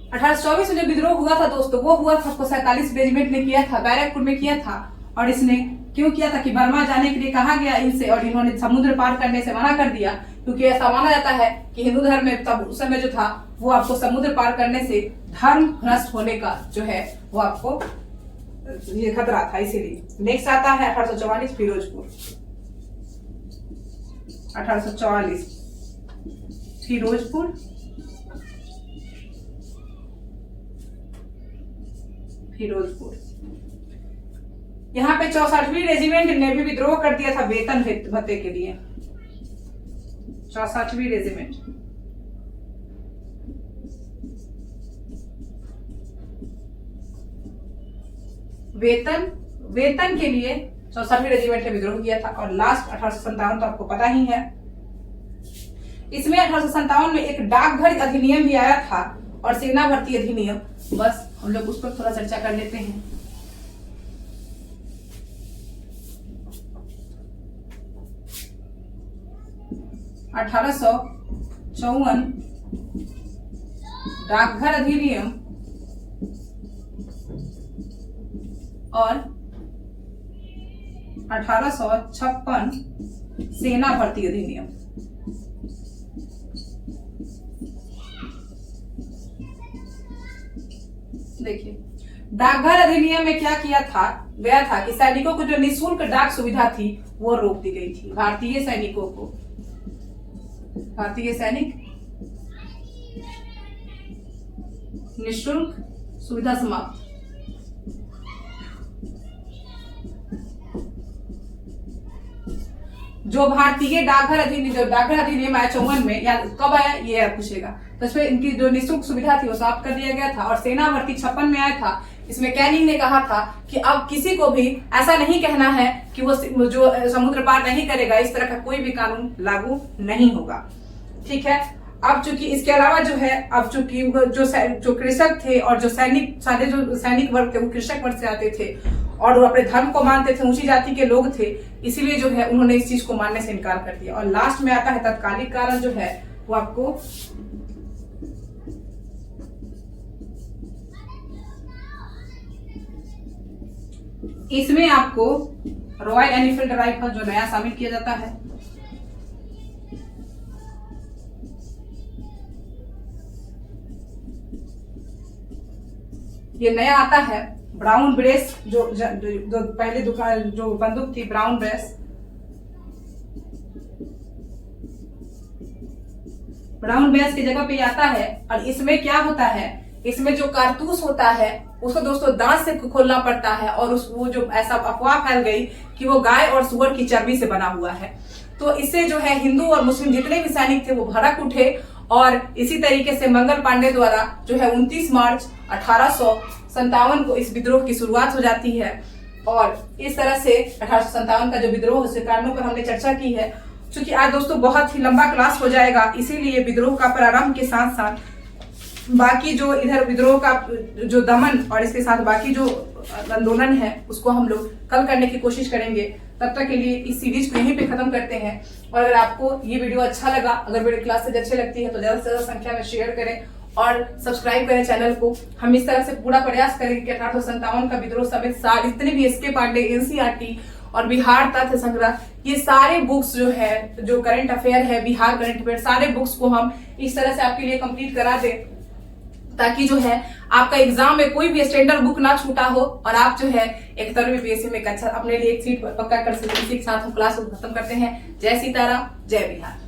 1824 में जो विद्रोह हुआ था दोस्तों, वो हुआ था 47 रेजिमेंट ने किया था, बैरकपुर में किया था। और इसने क्यों किया था कि बर्मा जाने के लिए कहा गया इनसे, और इन्होंने समुद्र पार करने से मना कर दिया, क्योंकि ऐसा माना जाता है कि हिंदू धर्म में तब उस समय जो था वो आपको समुद्र पार करने से धर्म भ्रष्ट होने का जो है वो आपको ये खतरा था, इसीलिए। नेक्स्ट आता है 1844 फिरोजपुर। 1844 फिरोजपुर। यहाँ पे 64वीं रेजिमेंट ने भी विद्रोह कर दिया था वेतन भत्ते के लिए। 64वीं रेजिमेंट वेतन के लिए 64वीं रेजिमेंट ने विद्रोह किया था। और लास्ट 1857 तो आपको पता ही है। इसमें 1857 में एक डाकघर अधिनियम भी आया था और सेना भर्ती अधिनियम। बस हम लोग उस पर थोड़ा चर्चा कर लेते हैं। अठारह डाकघर अधिनियम और 1856 सेना भर्ती अधिनियम। देखिए, डाकघर अधिनियम में क्या किया गया था कि सैनिकों को जो निःशुल्क डाक सुविधा थी वो रोक दी गई थी। भारतीय सैनिक निःशुल्क सुविधा समाप्त। जो भारतीय डाकघर अधिनियम आया 54 में, या कब आया ये पूछेगा, तो इसमें इनकी जो निःशुल्क सुविधा थी वो समाप्त कर दिया गया था। और सेना भर्ती 56 में आया था। इसमें कैनिंग ने कहा था कि अब किसी को भी ऐसा नहीं कहना है कि वो जो समुद्र पार नहीं करेगा, इस तरह का कोई भी कानून लागू नहीं होगा। ठीक है। अब चूंकि इसके अलावा जो है, अब चूंकि जो कृषक थे और जो सारे जो सैनिक वर्ग थे वो कृषक वर्ग से आते थे और वो अपने धर्म को मानते थे, ऊंची जाति के लोग थे, इसीलिए जो है उन्होंने इस चीज को मानने से इनकार कर दिया। और लास्ट में आता है तत्कालिक कारण जो है वो आपको इसमें आपको रॉयल एनफील्ड राइफल जो नया शामिल किया जाता है। ये नया आता है ब्राउन ब्रेस, जो पहले जो बंदूक थी ब्राउन ब्रेस की जगह पे आता है। और इसमें क्या होता है, इसमें जो कारतूस होता है उसको दोस्तों दांत से खोलना पड़ता है। और वो जो ऐसा अफवाह फैल गई कि वो गाय और सुअर की चर्बी से बना हुआ है, तो इससे जो है हिंदू और मुस्लिम जितने भी सैनिक थे वो भड़क उठे। और इसी तरीके से मंगल पांडे द्वारा जो है 29 मार्च 1857 को इस विद्रोह की शुरुआत हो जाती है। और इस तरह से 1857 का जो विद्रोह, उसके कारणों पर हमने चर्चा की है। क्योंकि आज दोस्तों बहुत ही लंबा क्लास हो जाएगा, इसीलिए विद्रोह का प्रारंभ के साथ साथ बाकी जो इधर विद्रोह का जो दमन और इसके साथ बाकी जो आंदोलन है उसको हम लोग कल करने की कोशिश करेंगे। तब तक के लिए इस सीरीज को यहीं पे खत्म करते हैं। और अगर आपको ये वीडियो अच्छा लगा, अगर मेरी क्लासेज अच्छी लगती है तो ज्यादा से ज्यादा संख्या में शेयर करें और सब्सक्राइब करें चैनल को। हम इस तरह से पूरा प्रयास करेंगे कि 1857 का विद्रोह समेत सारे जितने भी एस के पांडे, एनसीईआरटी और बिहार तथ्य संग्रह, ये सारे बुक्स जो है, जो करंट अफेयर है, बिहार करंट अफेयर, सारे बुक्स को हम इस तरह से आपके लिए कंप्लीट करा दें ताकि जो है आपका एग्जाम में कोई भी स्टैंडर्ड बुक ना छूटा हो और आप जो है एक तरह बीपीएससी में अच्छा अपने लिए एक सीट पक्का कर सकें। इसी के साथ हम क्लास को खत्म करते हैं। जय सीताराम, जय बिहार।